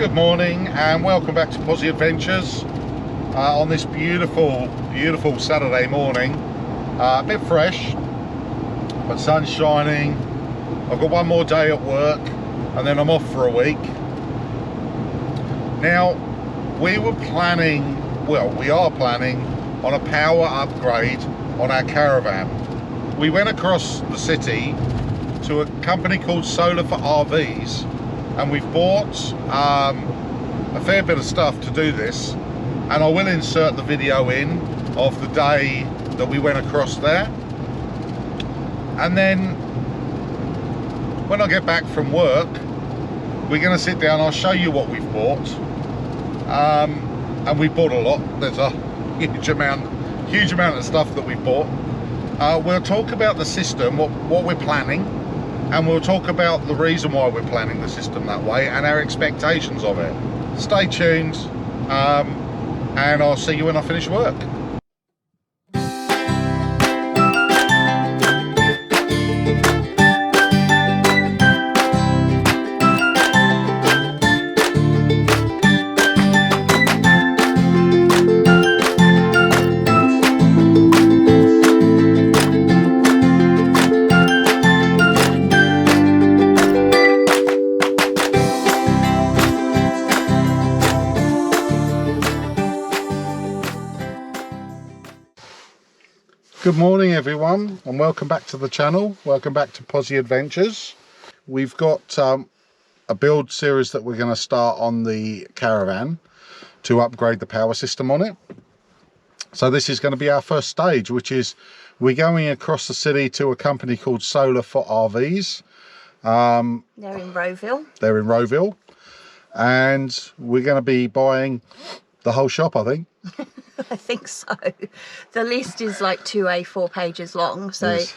Good morning and welcome back to Posy Adventures on this beautiful Saturday morning. A bit fresh, but sun's shining. I've got one more day at work and then I'm off for a week. Now, we are planning on a power upgrade on our Caravan. We went across the city to a company called Solar for RVs, and we've bought a fair bit of stuff to do this, and I will insert the video in of the day that we went across there. And then when I get back from work, we're going to sit down. I'll show you what we've bought, and we bought a lot. There's a huge amount of stuff that we bought. We'll talk about the system, what we're planning, and we'll talk about the reason why we're planning the system that way and our expectations of it. Stay tuned, and I'll see you when I finish work. Good morning everyone, and welcome back to the channel. Welcome back to Posy Adventures. We've got a build series that we're going to start on the Caravan to upgrade the power system on it. So this is going to be our first stage, which is we're going across the city to a company called Solar for RVs. They're in Rowville. They're in Rowville, and we're going to be buying the whole shop, I think. I think so. The list is like 2 A4 pages long, so Yes.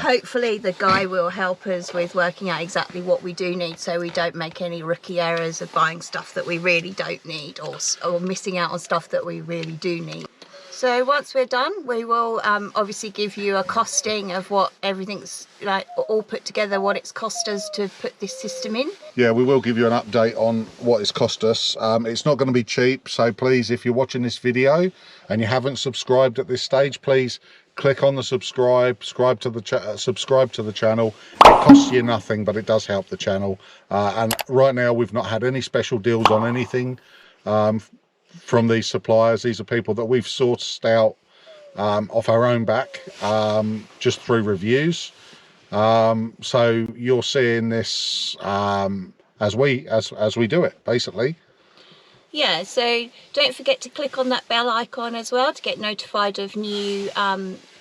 Hopefully the guy will help us with working out exactly what we do need, so we don't make any rookie errors of buying stuff that we really don't need, or missing out on stuff that we really do need. So once we're done, we will obviously give you a costing of what everything's like all put together, what it's cost us to put this system in. Yeah, we will give you an update on what it's cost us. It's not going to be cheap, so please, if you're watching this video and you haven't subscribed at this stage, please click on the subscribe to the channel. It costs you nothing, but it does help the channel. And right now we've not had any special deals on anything from these suppliers. These are people that we've sourced out off our own back, just through reviews. So you're seeing this as we do it, basically. Yeah, so don't forget to click on that bell icon as well to get notified of new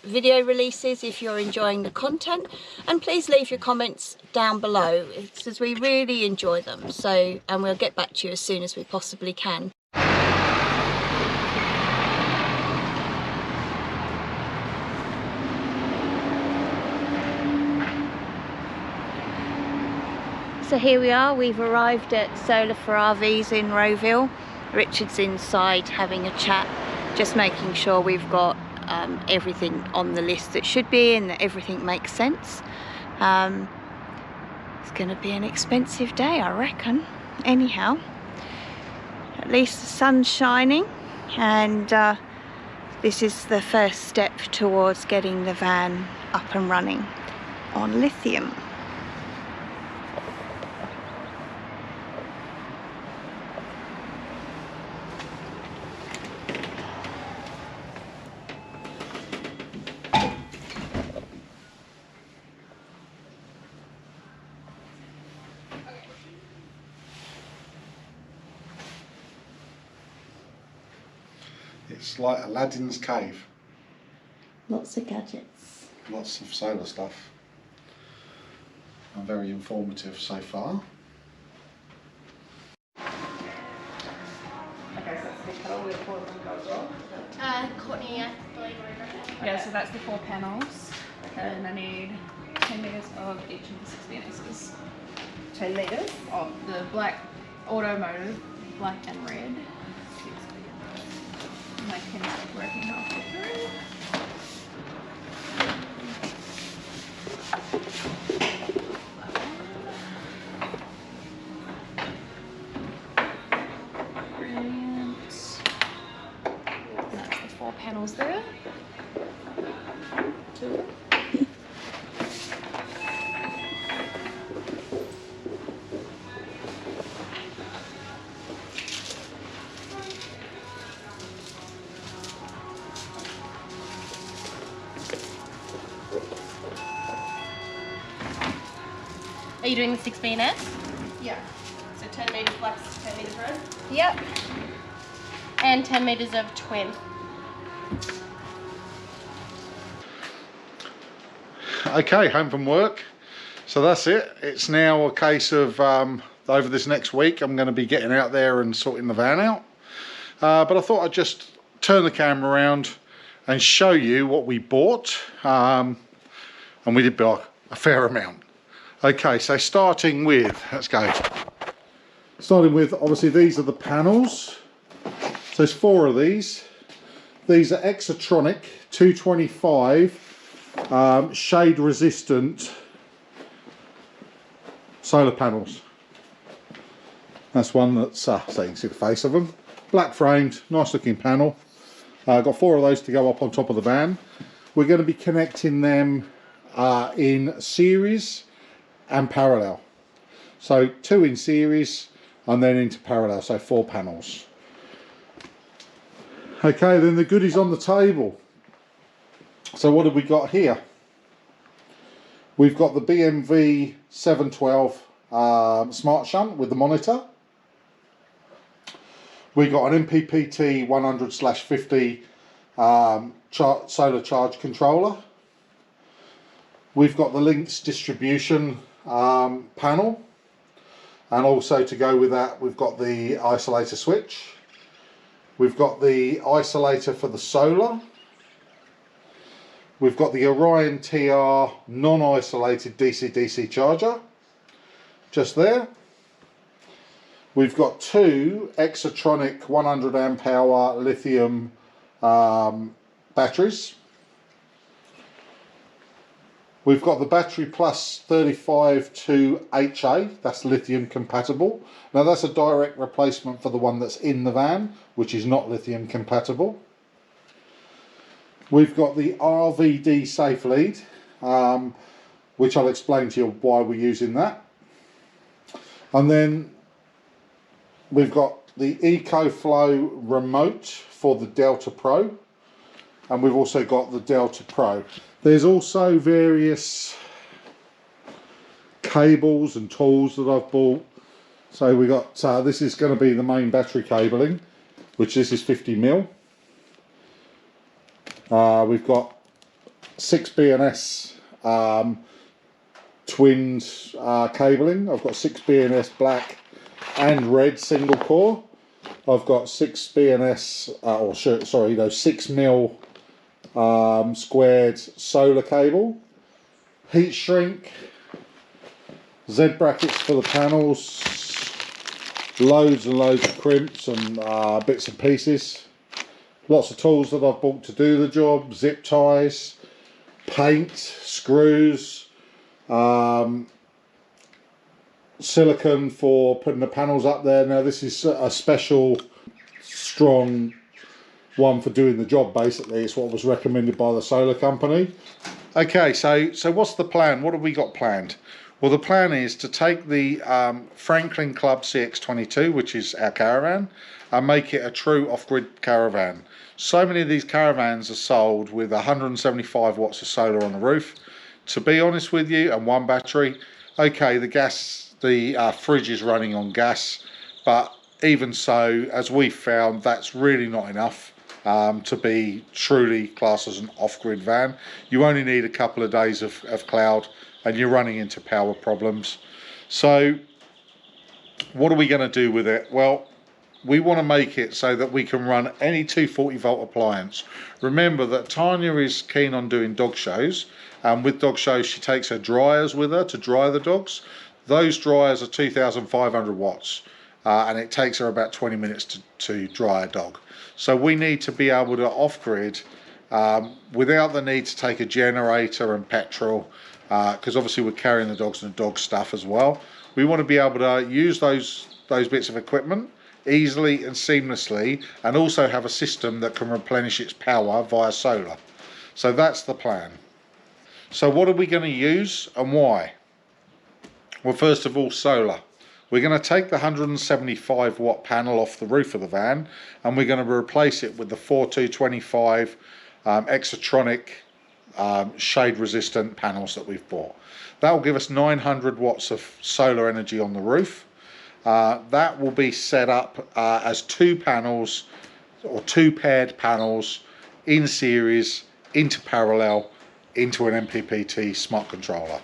video releases if you're enjoying the content, and please leave your comments down below because we really enjoy them. So, and we'll get back to you as soon as we possibly can. So here we are, we've arrived at Solar for RVs in Rowville. Richard's inside having a chat, just making sure we've got everything on the list that should be and that everything makes sense. It's going to be an expensive day, I reckon. Anyhow, at least the sun's shining, and this is the first step towards getting the van up and running on lithium. It's like Aladdin's cave. Lots of gadgets. Lots of solar stuff. And very informative so far. Courtney, yeah, so that's the 4 panels, and I need 10 litres of each of the 60 aces. 10 litres of the black automotive, black and red. My pen's not working halfway through. panels there. Two. Are you doing the 6 BNS? Yeah. So 10 metres black, 10 metres red? Yep. And 10 metres of twin. Okay, home from work. So that's it. It's now a case of over this next week I'm going to be getting out there and sorting the van out. But I thought I'd just turn the camera around and show you what we bought. And we did buy a fair amount. Okay, so starting with, let's go. Starting with, obviously these are the panels. So there's 4 of these. These are Exatronic 225 shade resistant solar panels. That's one that's, so you can see the face of them. Black framed, nice looking panel. Got 4 of those to go up on top of the van. We're going to be connecting them in series and parallel. So 2 in series and then into parallel, so 4 panels. Okay, then the goodies on the table. So what have we got here? We've got the BMW 712 smart shunt with the monitor. We got an MPPT 100/50 solar charge controller. We've got the Lynx distribution panel, and also to go with that we've got the isolator switch. We've got the isolator for the solar. We've got the Orion TR non-isolated DC-DC charger just there. We've got 2 Exatronic 100 amp hour lithium batteries. We've got the Battery Plus 35-HA, that's lithium compatible. Now that's a direct replacement for the one that's in the van, which is not lithium compatible. We've got the RVD safe lead, which I'll explain to you why we're using that. And then we've got the EcoFlow remote for the Delta Pro, and we've also got the Delta Pro. There's also various cables and tools that I've bought. So we got, this is going to be the main battery cabling, which this is 50mm. We've got 6 BNS twins cabling. I've got 6 BNS black and red single core. I've got 6 BNS, 6mm squared solar cable, heat shrink, Z brackets for the panels, loads and loads of crimps and bits and pieces, lots of tools that I've bought to do the job, zip ties, paint, screws, silicone for putting the panels up there. Now this is a special strong one for doing the job. Basically it's what was recommended by the solar company. Okay, so what's the plan? What have we got planned? Well, the plan is to take the Franklin Club CX22, which is our caravan, and make it a true off-grid caravan. So many of these caravans are sold with 175 watts of solar on the roof. To be honest with you, and 1 battery, okay, the fridge is running on gas, but even so, as we found, that's really not enough to be truly classed as an off-grid van. You only need a couple of days of cloud and you're running into power problems. So what are we going to do with it? Well, we want to make it so that we can run any 240 volt appliance. Remember that Tanya is keen on doing dog shows, and with dog shows she takes her dryers with her to dry the dogs. Those dryers are 2,500 watts and it takes her about 20 minutes to dry a dog. So we need to be able to off-grid without the need to take a generator and petrol, because obviously we're carrying the dogs and the dog stuff as well. We want to be able to use those bits of equipment easily and seamlessly, and also have a system that can replenish its power via solar. So that's the plan. So what are we going to use and why? Well, first of all, solar. We're going to take the 175 watt panel off the roof of the van, and we're going to replace it with the 4225 Exatronic shade resistant panels that we've bought. That will give us 900 watts of solar energy on the roof. That will be set up as two panels, or two paired panels in series, into parallel, into an MPPT smart controller.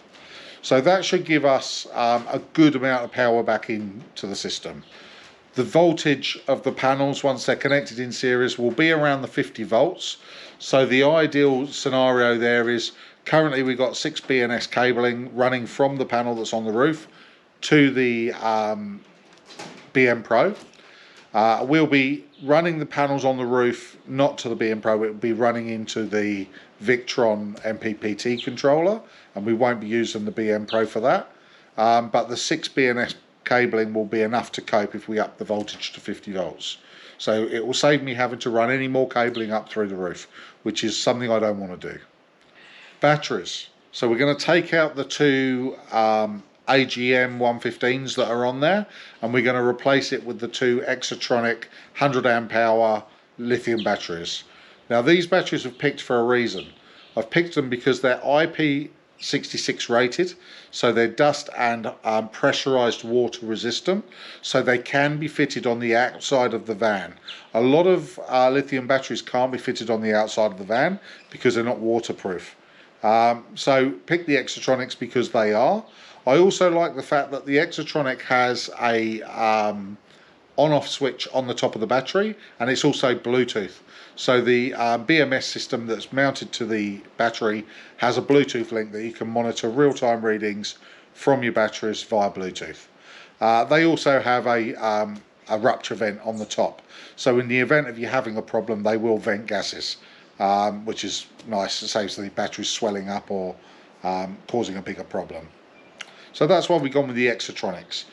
So that should give us a good amount of power back into the system. The voltage of the panels, once they're connected in series, will be around the 50 volts. So the ideal scenario there is, currently we've got 6 BNS cabling running from the panel that's on the roof to the BM Pro. We'll be running the panels on the roof, not to the BM Pro, it will be running into the Victron MPPT controller, and we won't be using the BM Pro for that. But the 6 BNS cabling will be enough to cope if we up the voltage to 50 volts. So it will save me having to run any more cabling up through the roof, which is something I don't want to do. Batteries. So we're going to take out the two AGM 115s that are on there, and we're going to replace it with the two Exatronic 100 amp hour lithium batteries. Now these batteries I've picked for a reason. I've picked them because they're IP66 rated, so they're dust and pressurized water resistant, so they can be fitted on the outside of the van. A lot of lithium batteries can't be fitted on the outside of the van because they're not waterproof. So pick the Exatronics because they are. I also like the fact that the Exatronic has a on-off switch on the top of the battery, and it's also Bluetooth. So the BMS system that's mounted to the battery has a Bluetooth link that you can monitor real-time readings from your batteries via Bluetooth. They also have a rupture vent on the top. So in the event of you having a problem, they will vent gases, which is nice. It saves the batteries swelling up or causing a bigger problem. So that's why we've gone with the Exatronics.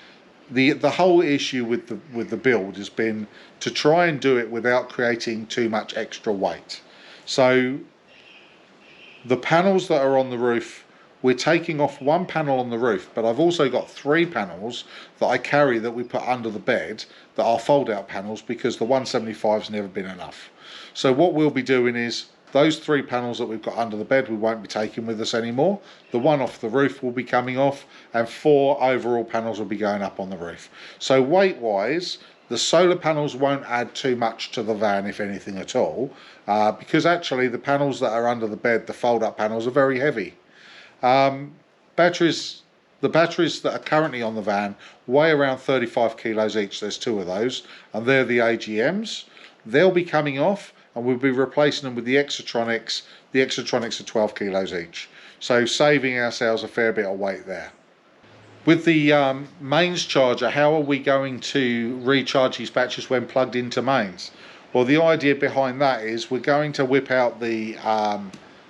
The whole issue with the build has been to try and do it without creating too much extra weight. So the panels that are on the roof, we're taking off one panel on the roof, but I've also got 3 panels that I carry that we put under the bed that are fold out panels because the 175's never been enough. So what we'll be doing is, those 3 panels that we've got under the bed we won't be taking with us anymore. The one off the roof will be coming off, and 4 overall panels will be going up on the roof. So weight wise, the solar panels won't add too much to the van, if anything at all, because actually the panels that are under the bed, the fold up panels, are very heavy. The batteries that are currently on the van weigh around 35 kilos each. There's 2 of those, and they're the AGMs. They'll be coming off, and we'll be replacing them with the Exatronics. The Exatronics are 12 kilos each, so saving ourselves a fair bit of weight there. With the mains charger, how are we going to recharge these batteries when plugged into mains? Well, the idea behind that is we're going to whip out the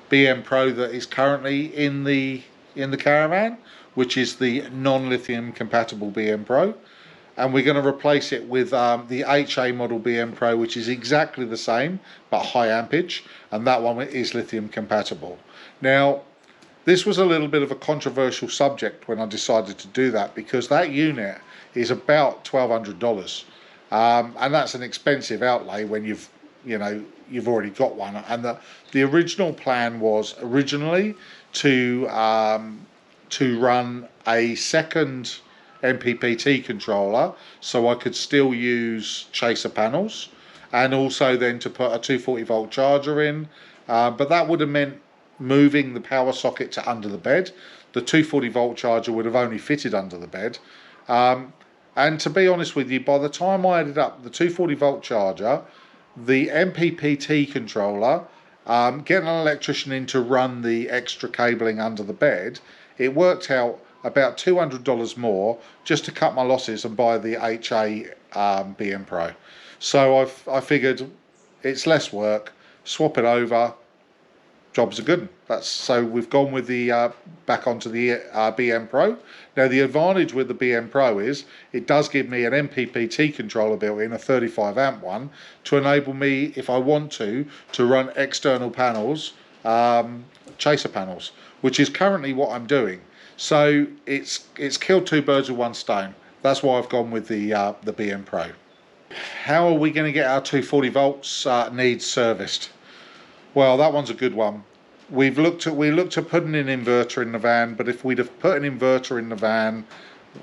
BM Pro that is currently in the Caravan, which is the non-lithium compatible BM Pro, and we're going to replace it with the HA model BM Pro, which is exactly the same but high ampage, and that one is lithium compatible. Now this was a little bit of a controversial subject when I decided to do that, because that unit is about $1,200, and that's an expensive outlay when you've already got one. And the original plan was originally to run a second MPPT controller, so I could still use chaser panels, and also then to put a 240 volt charger in, but that would have meant moving the power socket to under the bed. The 240 volt charger would have only fitted under the bed, and to be honest with you, by the time I added up the 240 volt charger, the MPPT controller, getting an electrician in to run the extra cabling under the bed, it worked out about $200 more just to cut my losses and buy the HA BM Pro. So I figured it's less work, swap it over, job's a good one. So we've gone with the back onto the BM Pro. Now the advantage with the BM Pro is it does give me an MPPT controller built in, a 35 amp one, to enable me, if I want to run external panels, chaser panels, which is currently what I'm doing. So it's killed two birds with one stone. That's why I've gone with the BM Pro. How are we going to get our 240 volts needs serviced? Well, that one's a good one. We looked at putting an inverter in the van, but if we'd have put an inverter in the van,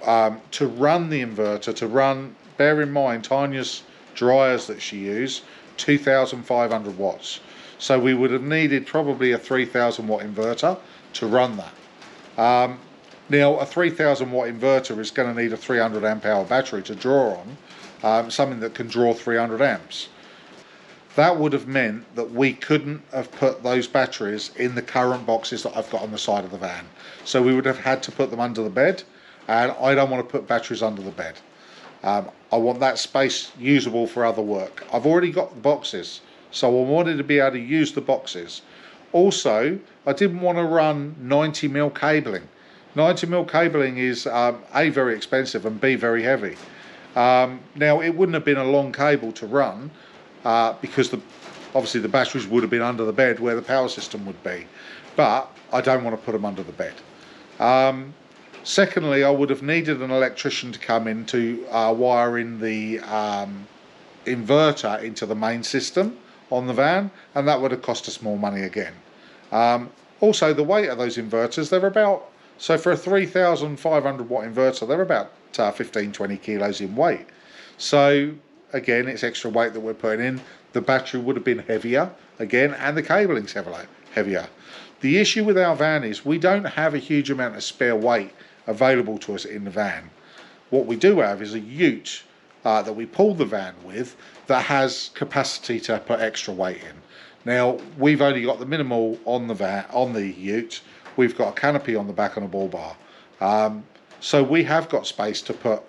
to run the inverter, bear in mind Tanya's dryers that she used, 2,500 watts. So we would have needed probably a 3,000 watt inverter to run that. Now a 3,000 watt inverter is going to need a 300 amp hour battery to draw on, something that can draw 300 amps. That would have meant that we couldn't have put those batteries in the current boxes that I've got on the side of the van. So we would have had to put them under the bed, and I don't want to put batteries under the bed. I want that space usable for other work. I've already got the boxes, so I wanted to be able to use the boxes. Also, I didn't want to run 90mm cabling. 90mm cabling is A, very expensive, and B, very heavy. Now it wouldn't have been a long cable to run, because obviously the batteries would have been under the bed where the power system would be, but I don't want to put them under the bed. Secondly, I would have needed an electrician to come in to wire in the inverter into the main system on the van, and that would have cost us more money again. Also, the weight of those inverters, they're about, so for a 3,500 watt inverter, they're about 15-20 kilos in weight. So again, it's extra weight that we're putting in. The battery would have been heavier again, and the cabling's heavier. The issue with our van is we don't have a huge amount of spare weight available to us in the van. What we do have is a ute that we pull the van with that has capacity to put extra weight in. Now we've only got the minimal on the van, on the ute. We've got a canopy on the back and a ball bar. So we have got space to put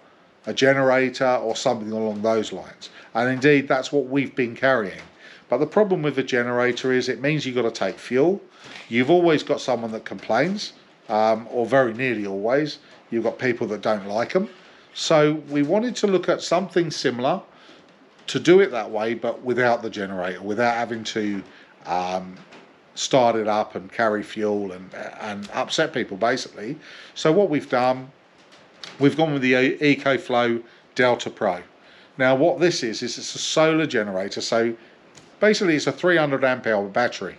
a generator or something along those lines, and indeed that's what we've been carrying. But the problem with the generator is it means you've got to take fuel. You've always got someone that complains, or very nearly always. You've got people that don't like them. So we wanted to look at something similar to do it that way, but without the generator, without having to start it up and carry fuel and upset people basically. So what we've done, we've gone with the EcoFlow Delta Pro. Now what this is it's a solar generator, so basically it's a 300 amp hour battery.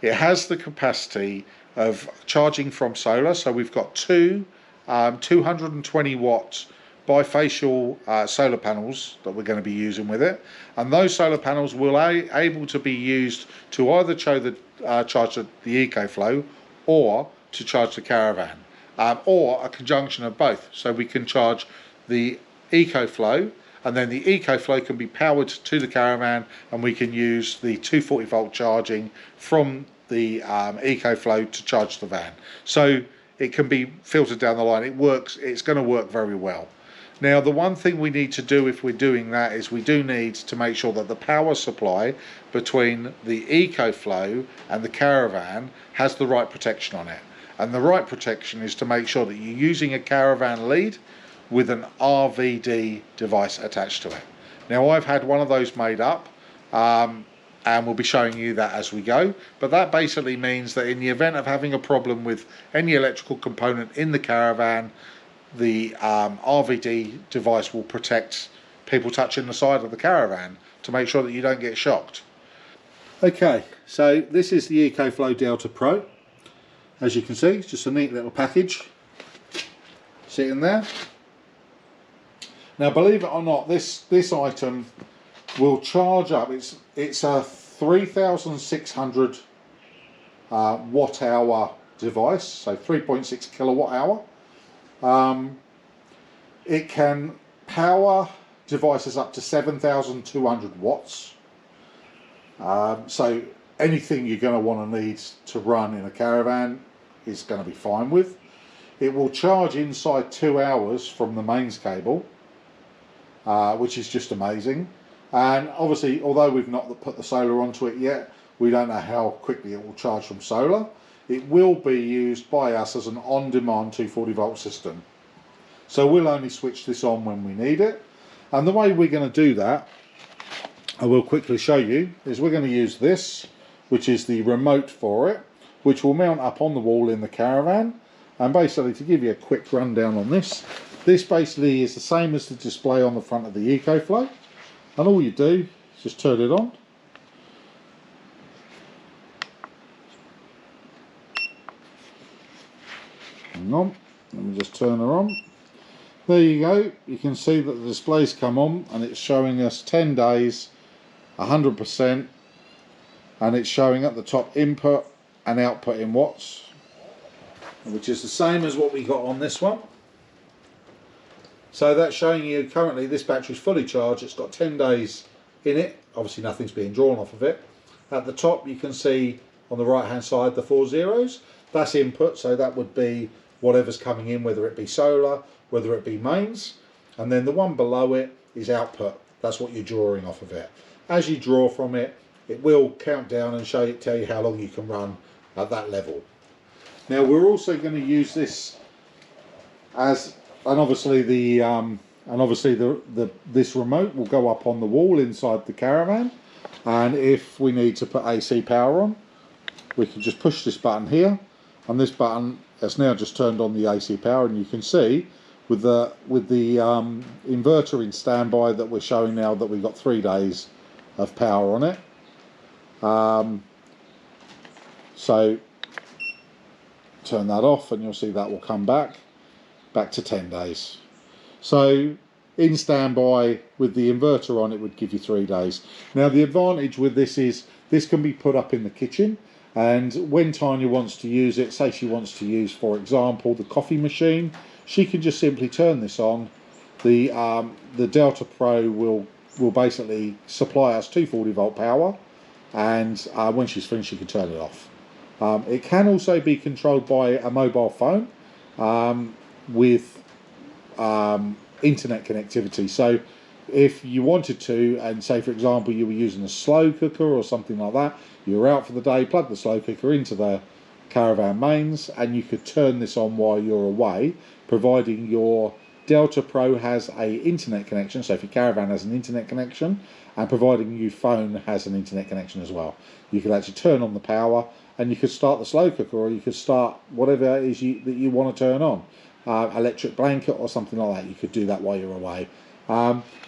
It has the capacity of charging from solar, so we've got two 220 watt bifacial solar panels that we're going to be using with it, and those solar panels will able to be used to either charge the EcoFlow or to charge the Caravan. Or a conjunction of both, so we can charge the EcoFlow, and then the EcoFlow can be powered to the Caravan, and we can use the 240 volt charging from the EcoFlow to charge the van. So it can be filtered down the line. It works. It's going to work very well. Now the one thing we need to do if we're doing that is we do need to make sure that the power supply between the EcoFlow and the Caravan has the right protection on it. And the right protection is to make sure that you're using a Caravan lead with an RVD device attached to it. Now I've had one of those made up, and we'll be showing you that as we go. But that basically means that in the event of having a problem with any electrical component in the Caravan, the RVD device will protect people touching the side of the Caravan to make sure that you don't get shocked. Okay, so this is the EcoFlow Delta Pro. As you can see, it's just a neat little package sitting there. Now believe it or not, this item will charge up. It's a 3,600 watt hour device, so 3.6 kilowatt hour. It can power devices up to 7,200 watts. So anything you're going to want to need to run in a Caravan is going to be fine with. It will charge inside 2 hours from the mains cable, which is just amazing. And obviously, although we've not put the solar onto it yet, we don't know how quickly it will charge from solar. It will be used by us as an on-demand 240 volt system. So we'll only switch this on when we need it. And the way we're going to do that, I will quickly show you, is we're going to use this, which is the remote for it, which will mount up on the wall in the Caravan. And basically, to give you a quick rundown on this, this basically is the same as the display on the front of the EcoFlow. And all you do is just turn it on. Hang on, let me just turn her on. There you go, you can see that the display's come on and it's showing us 10 days, 100%, and it's showing at the top input and output in watts, which is the same as what we got on this one. So that's showing you currently this battery's fully charged, it's got 10 days in it, obviously nothing's being drawn off of it. At the top you can see on the right hand side the 4 zeros, that's input, so that would be whatever's coming in, whether it be solar, whether it be mains, and then the one below it is output, that's what you're drawing off of it. As you draw from it, it will count down and tell you how long you can run at that level. Now we're also going to use this as, and obviously this remote will go up on the wall inside the Caravan, and if we need to put AC power on, we can just push this button here, and this button has now just turned on the AC power, and you can see with the inverter in standby that we're showing now that we've got 3 days of power on it. So turn that off and you'll see that will come back to 10 days. So in standby with the inverter on, it would give you 3 days. Now the advantage with this is this can be put up in the kitchen, and when Tanya wants to use it, say she wants to use, for example, the coffee machine, she can just simply turn this on. The Delta Pro will basically supply us 240 volt power, and when she's finished she can turn it off. It can also be controlled by a mobile phone with internet connectivity. So if you wanted to, and say for example you were using a slow cooker or something like that, you were out for the day, plug the slow cooker into the Caravan mains, and you could turn this on while you're away, providing your Delta Pro has a internet connection. So if your Caravan has an internet connection, and providing your phone has an internet connection as well, you could actually turn on the power and you could start the slow cooker, or you could start whatever it is that you want to turn on, electric blanket or something like that. You could do that while you're away.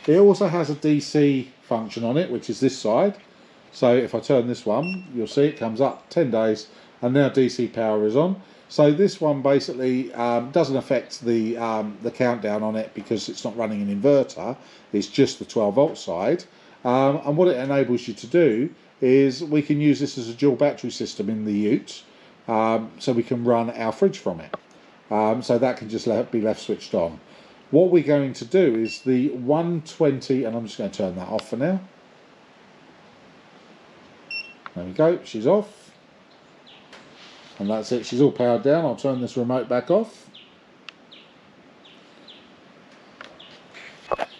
It also has a DC function on it, which is this side. So if I turn this one, you'll see it comes up 10 days, and now DC power is on. So this one basically doesn't affect the countdown on it because it's not running an inverter. It's just the 12 volt side. And what it enables you to do is we can use this as a dual battery system in the ute, so we can run our fridge from it. So that can just be left switched on. What we're going to do is the 120, and I'm just going to turn that off for now. There we go, she's off. And that's it, she's all powered down. I'll turn this remote back off.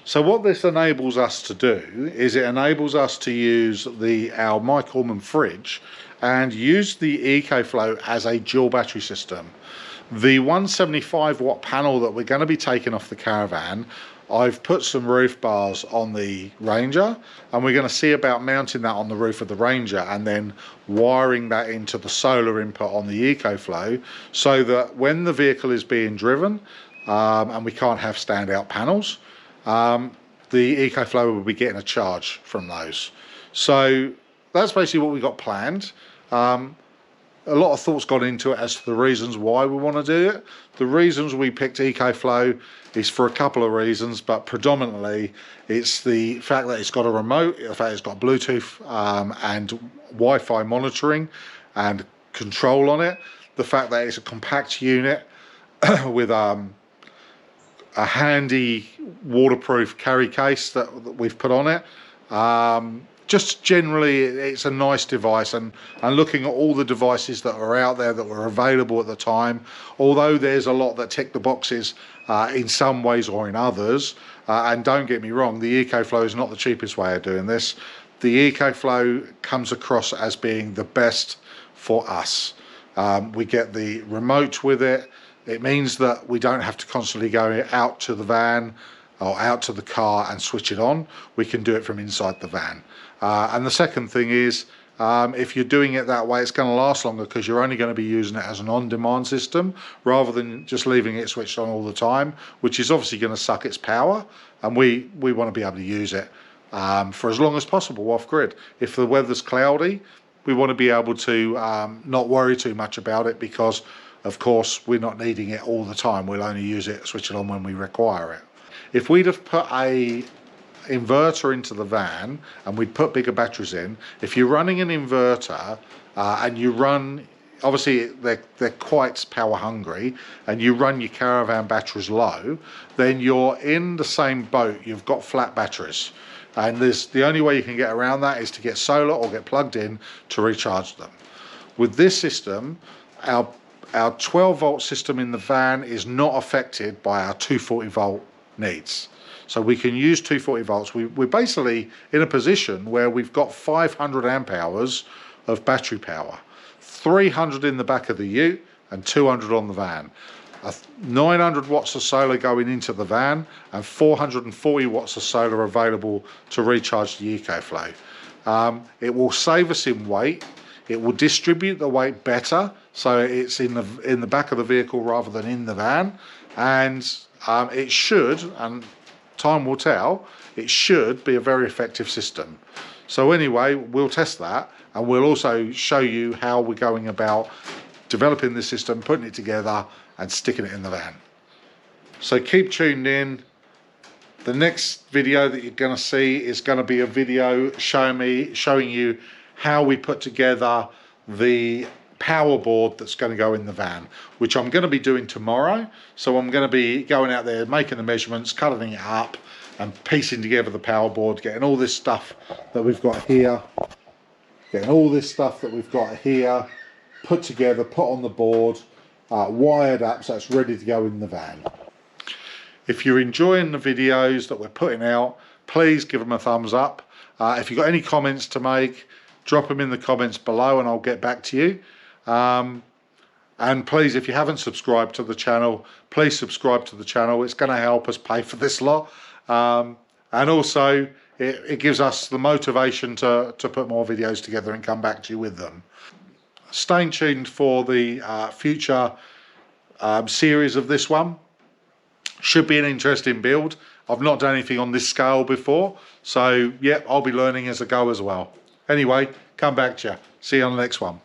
So what this enables us to do is it enables us to use our Mike Orman fridge and use the EcoFlow as a dual battery system. The 175 watt panel that we're going to be taking off the Caravan, I've put some roof bars on the Ranger, and we're going to see about mounting that on the roof of the Ranger and then wiring that into the solar input on the EcoFlow, so that when the vehicle is being driven and we can't have standout panels, the EcoFlow will be getting a charge from those. So that's basically what we got planned. A lot of thought's gone into it as to the reasons why we want to do it. The reasons we picked EcoFlow is for a couple of reasons, but predominantly it's the fact that it's got a remote, the fact it's got Bluetooth and Wi-Fi monitoring and control on it, the fact that it's a compact unit with a handy waterproof carry case that we've put on it. Just generally it's a nice device, and looking at all the devices that are out there that were available at the time, although there's a lot that tick the boxes in some ways or in others, and don't get me wrong, the EcoFlow is not the cheapest way of doing this. the EcoFlow comes across as being the best for us. We get the remote with it. It means that we don't have to constantly go out to the van or out to the car and switch it on. We can do it from inside the van. And the second thing is, if you're doing it that way, it's going to last longer because you're only going to be using it as an on-demand system rather than just leaving it switched on all the time, which is obviously going to suck its power. And we want to be able to use it for as long as possible off grid. If the weather's cloudy, we want to be able to not worry too much about it because, of course, we're not needing it all the time. We'll only use it, switch it on when we require it. If we'd have put a inverter into the van and we'd put bigger batteries in, if you're running an inverter and you run, obviously they're quite power hungry, and you run your Caravan batteries low, then you're in the same boat. You've got flat batteries, and the only way you can get around that is to get solar or get plugged in to recharge them. With this system, our 12 volt system in the van is not affected by our 240 volt needs. So we can use 240 volts. We're basically in a position where we've got 500 amp hours of battery power, 300 in the back of the ute and 200 on the van. 900 watts of solar going into the van and 440 watts of solar available to recharge the EcoFlow. It will save us in weight. It will distribute the weight better, so it's in the back of the vehicle rather than in the van, and it should, and time will tell, it should be a very effective system. So anyway, we'll test that, and we'll also show you how we're going about developing the system, putting it together and sticking it in the van. So keep tuned in. The next video that you're going to see is going to be a video showing you how we put together the power board that's going to go in the van, which I'm going to be doing tomorrow. So I'm going to be going out there, making the measurements, cutting it up and piecing together the power board, getting all this stuff that we've got here, put together, put on the board, wired up so it's ready to go in the van. If you're enjoying the videos that we're putting out, please give them a thumbs up. If you've got any comments to make, drop them in the comments below and I'll get back to you. And please, if you haven't subscribed to the channel, please subscribe to the channel. It's going to help us pay for this lot. And also, it gives us the motivation to put more videos together and come back to you with them. Stay tuned for the future series of this one. Should be an interesting build. I've not done anything on this scale before, so yeah, I'll be learning as I go as well. Anyway, come back to you. See you on the next one.